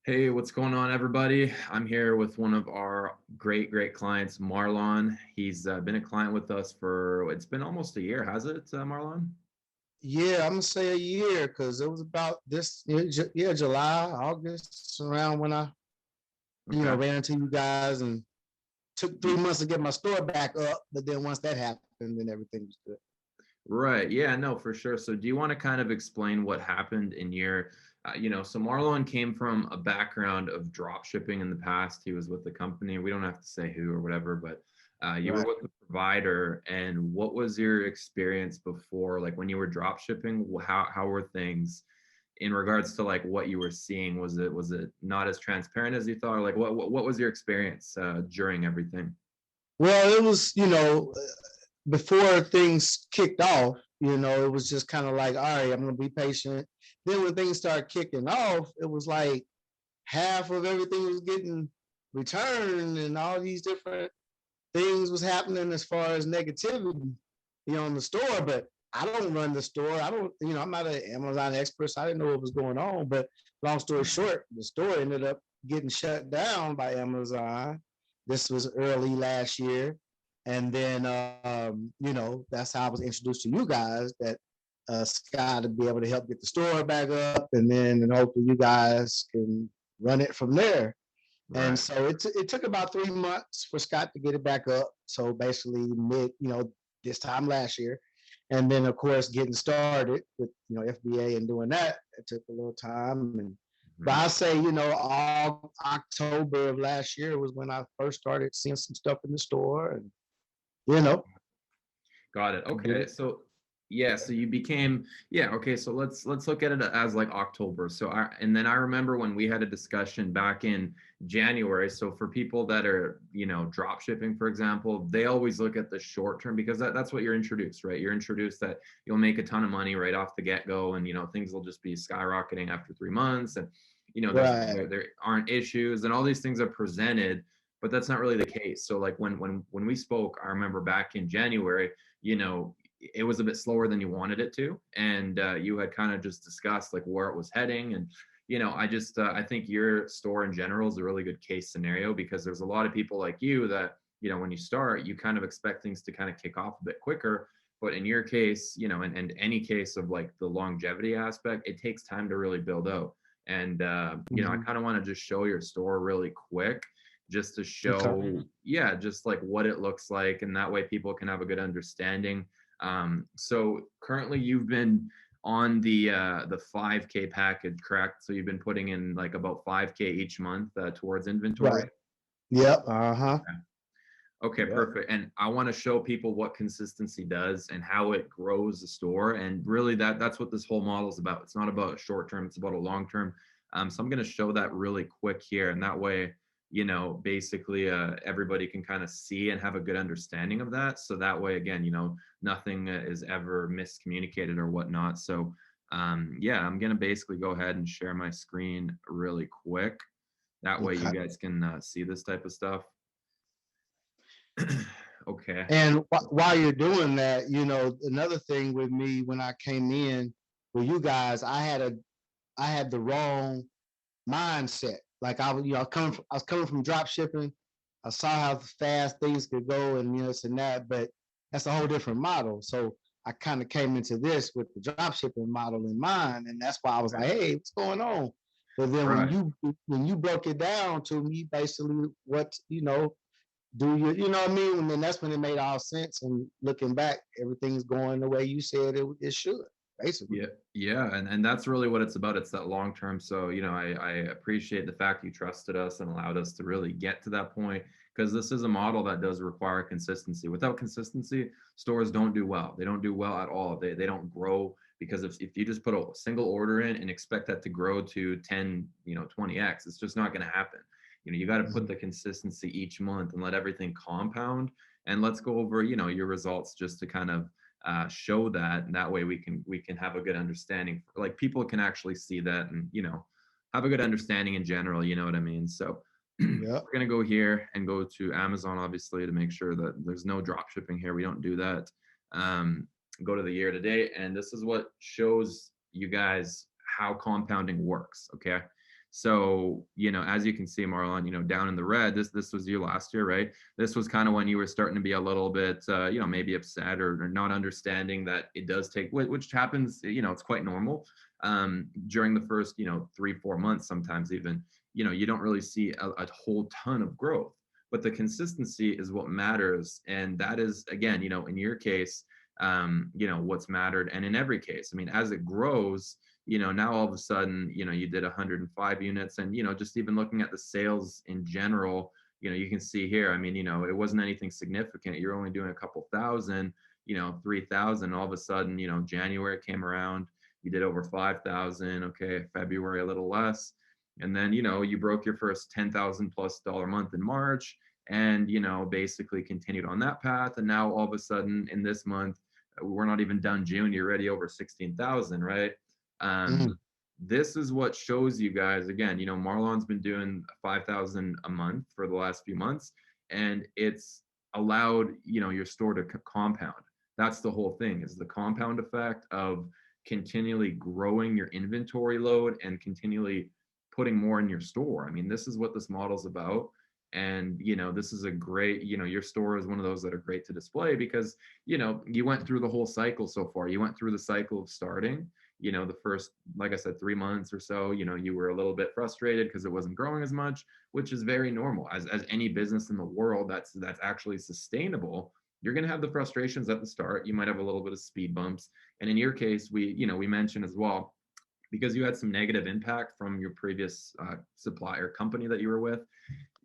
Hey, what's going on, everybody? I'm here with one of our great clients, Marlon. He's been a client with us for, it's been almost a year, has it, Marlon? Yeah, I'm gonna say a year because it was about this, yeah, July, August, around when I, Okay. ran into you guys and took 3 months to get my store back up. But then once that happened, then everything was good. Right. Yeah, no, for sure. So do you want to kind of explain what happened in your, so Marlon came from a background of drop shipping in the past. He was with the company. We don't have to say who or whatever, but you were Right. with the provider. And what was your experience before, like when you were drop shipping? How were things in regards to like what you were seeing? Was it not as transparent as you thought? Or like what was your experience during everything? Well, it was, before things kicked off, it was just kind of like, all right, I'm gonna be patient. Then when things started kicking off, it was like half of everything was getting returned, and all these different things was happening as far as negativity, in the store. But I don't run the store. I don't, I'm not an Amazon expert, so I didn't know what was going on. But long story short, the store ended up getting shut down by Amazon. This was early last year. And then, that's how I was introduced to you guys, that Scott to be able to help get the store back up. And hopefully you guys can run it from there. And Right. so it took about 3 months for Scott to get it back up. So basically this time last year. And then of course getting started with, FBA and doing that, it took a little time. But Mhm. I say, all October of last year was when I first started seeing some stuff in the store and you know, Got it. get Okay. it. So yeah, so you became yeah, okay, so let's look at it as like October. And then I remember when we had a discussion back in January. So for people that are, drop shipping, for example, they always look at the short term because that's what you're introduced, right? You're introduced that you'll make a ton of money right off the get-go and things will just be skyrocketing after 3 months and Right. there aren't issues and all these things are presented, but that's not really the case. So like when we spoke, I remember back in January, it was a bit slower than you wanted it to, and you had kind of just discussed like where it was heading. And I think your store in general is a really good case scenario because there's a lot of people like you that when you start, you kind of expect things to kind of kick off a bit quicker. But in your case, and any case of like the longevity aspect, it takes time to really build out. And I Mm-hmm. kind of want to just show your store really quick just to Okay. show, yeah, just like what it looks like. And that way people can have a good understanding. So currently you've been on the 5K package, correct? So you've been putting in like about 5K each month towards inventory. Right. Yep. Uh-huh. Okay, Yep. perfect. And I want to show people what consistency does and how it grows the store. And really that's what this whole model is about. It's not about a short term, it's about a long term. So I'm going to show that really quick here. And that way, basically everybody can kind of see and have a good understanding of that. So that way, again, nothing is ever miscommunicated or whatnot. So yeah, I'm going to basically go ahead and share my screen really quick. That way you Okay. guys can see this type of stuff. Okay. And while you're doing that, another thing with me when I came in with you guys, I had the wrong mindset. Like I was coming from drop shipping. I saw how fast things could go and this and that, but that's a whole different model. So I kind of came into this with the drop shipping model in mind, and that's why I was Okay. like, "Hey, what's going on?" But then Right. when you broke it down to me, basically what do you know what I mean? And then that's when it made all sense. And looking back, everything's going the way you said it should, basically. Yeah. Yeah. And that's really what it's about. It's that long term. So, I appreciate the fact you trusted us and allowed us to really get to that point because this is a model that does require consistency. Without consistency, stores don't do well. They don't do well at all. They don't grow because if you just put a single order in and expect that to grow to 10, 20x, it's just not going to happen. You got to put Mhm. the consistency each month and let everything compound. And let's go over, your results just to kind of show that, and that way we can have a good understanding. Like people can actually see that, and have a good understanding in general. You know what I mean? So Yep. we're gonna go here and go to Amazon, obviously, to make sure that there's no drop shipping here. We don't do that. Um, Go to the year to date, and this is what shows you guys how compounding works. Okay, So, as you can see, Marlon, down in the red, this was you last year, right? This was kind of when you were starting to be a little bit, maybe upset or not understanding that it does take, which happens, it's quite normal during the first, 3-4 months, sometimes even, you don't really see a whole ton of growth, but the consistency is what matters. And that is, again, in your case, what's mattered. And in every case, I mean, as it grows, now all of a sudden, you did 105 units, and, just even looking at the sales in general, you can see here, I mean, it wasn't anything significant. You're only doing a couple thousand, 3,000. All of a sudden, January came around, you did over 5,000. Okay. February, a little less. And then, you broke your first $10,000+ month in March, and, basically continued on that path. And now all of a sudden in this month, we're not even done June, you're already over 16,000, right? Mm. This is what shows you guys, again, Marlon's been doing 5,000 a month for the last few months, and it's allowed, your store to compound. That's the whole thing, is the compound effect of continually growing your inventory load and continually putting more in your store. I mean, this is what this model's about. And, this is a great, your store is one of those that are great to display because, you went through the whole cycle so far. You went through the cycle of starting, the first, like I said, 3 months or so, you were a little bit frustrated because it wasn't growing as much, which is very normal. As any business in the world that's actually sustainable, you're going to have the frustrations at the start. You might have a little bit of speed bumps. And in your case, we mentioned as well, because you had some negative impact from your previous supplier company that you were with,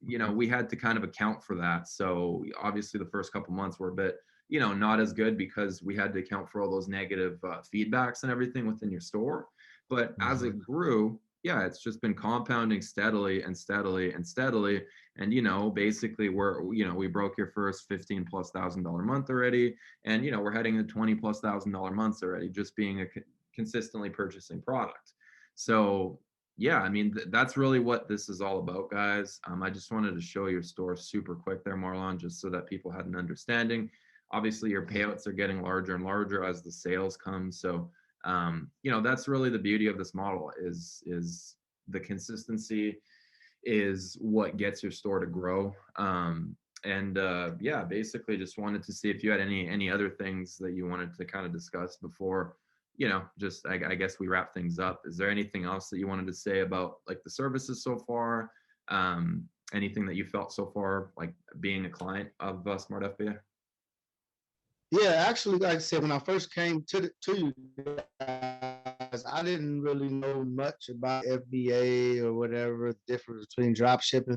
we had to kind of account for that. So obviously the first couple months were a bit, not as good because we had to account for all those negative feedbacks and everything within your store. But as it grew, yeah, it's just been compounding steadily and steadily and steadily. And, basically we broke your first $15,000+ month already. And, we're heading to $20,000+ months already, just being consistently purchasing product. So yeah, I mean, that's really what this is all about, guys. I just wanted to show your store super quick there, Marlon, just so that people had an understanding. Obviously, your payouts are getting larger and larger as the sales come. So, that's really the beauty of this model is the consistency is what gets your store to grow. Yeah, basically just wanted to see if you had any other things that you wanted to kind of discuss before, just I guess we wrap things up. Is there anything else that you wanted to say about like the services so far? Anything that you felt so far, like being a client of Smart FBA? Yeah, actually, like I said, when I first came to you guys, I didn't really know much about FBA or whatever the difference between drop shipping.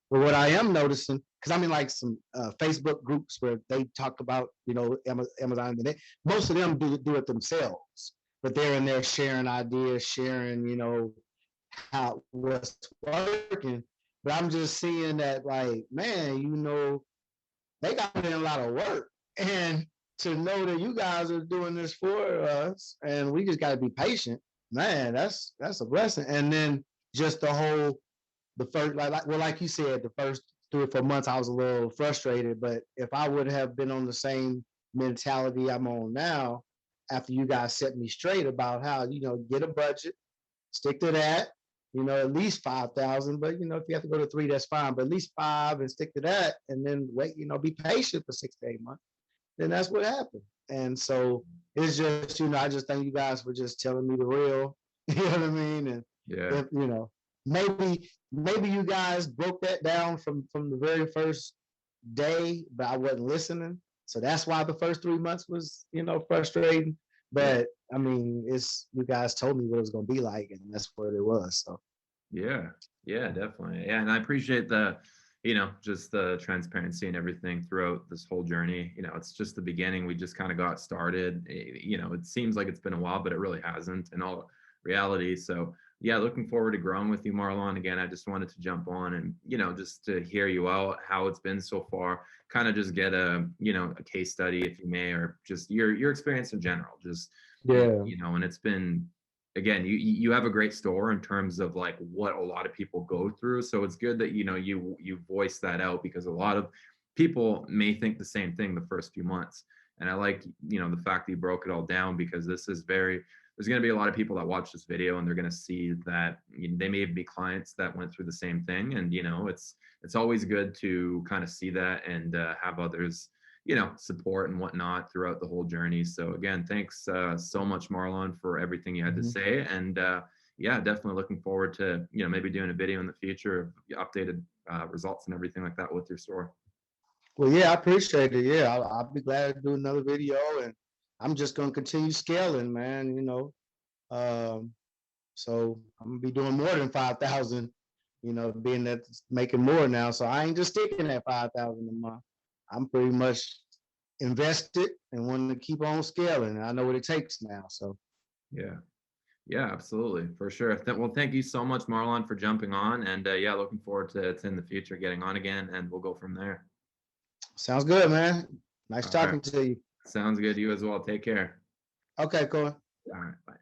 But what I am noticing, because I'm in like some Facebook groups where they talk about, Amazon, and most of them do it themselves, but they're in there sharing ideas, sharing, how what's working. But I'm just seeing that, like, man, they got in a lot of work, and to know that you guys are doing this for us, and we just got to be patient, man. That's a blessing. And then just the first, like you said, the first 3 or 4 months, I was a little frustrated. But if I would have been on the same mentality I'm on now, after you guys set me straight about how, get a budget, stick to that, at least 5,000. But, if you have to go to 3, that's fine. But at least 5 and stick to that. And then wait, be patient for 6 to 8 months. Then that's what happened. And so it's just, I just thank you guys for just telling me the real, you know what I mean? And Yeah. if, maybe you guys broke that down from the very first day, but I wasn't listening. So that's why the first 3 months was, frustrating. But I mean, you guys told me what it was gonna be like, and that's what it was. So Yeah, definitely. Yeah, and I appreciate just the transparency and everything throughout this whole journey. It's just the beginning. We just kind of got started. It seems like it's been a while, but it really hasn't in all reality. So yeah, looking forward to growing with you, Marlon. Again, I just wanted to jump on and, just to hear you out, how it's been so far, kind of just get a case study, if you may, or just your experience in general, just, yeah, and it's been, again, you have a great store in terms of like what a lot of people go through. So it's good that, you voice that out, because a lot of people may think the same thing the first few months. And I like, the fact that you broke it all down, because this is very, there's going to be a lot of people that watch this video, and they're going to see that they may be clients that went through the same thing. And, it's always good to kind of see that and have others, support and whatnot throughout the whole journey. So again, thanks so much, Marlon, for everything you had to say. And yeah, definitely looking forward to, maybe doing a video in the future of updated results and everything like that with your store. Well, yeah, I appreciate it. Yeah, I'll be glad to do another video, and I'm just gonna continue scaling, man. Um, so I'm gonna be doing more than 5,000. Being that it's making more now, so I ain't just sticking at 5,000 a month. I'm pretty much invested and want to keep on scaling. And I know what it takes now. So Yeah. Yeah, absolutely. For sure. Well, thank you so much, Marlon, for jumping on. And yeah, looking forward to in the future getting on again, and we'll go from there. sounds good, man. Nice All right. talking to you. Sounds good. You as well. Take care. Okay, cool. All right. Bye.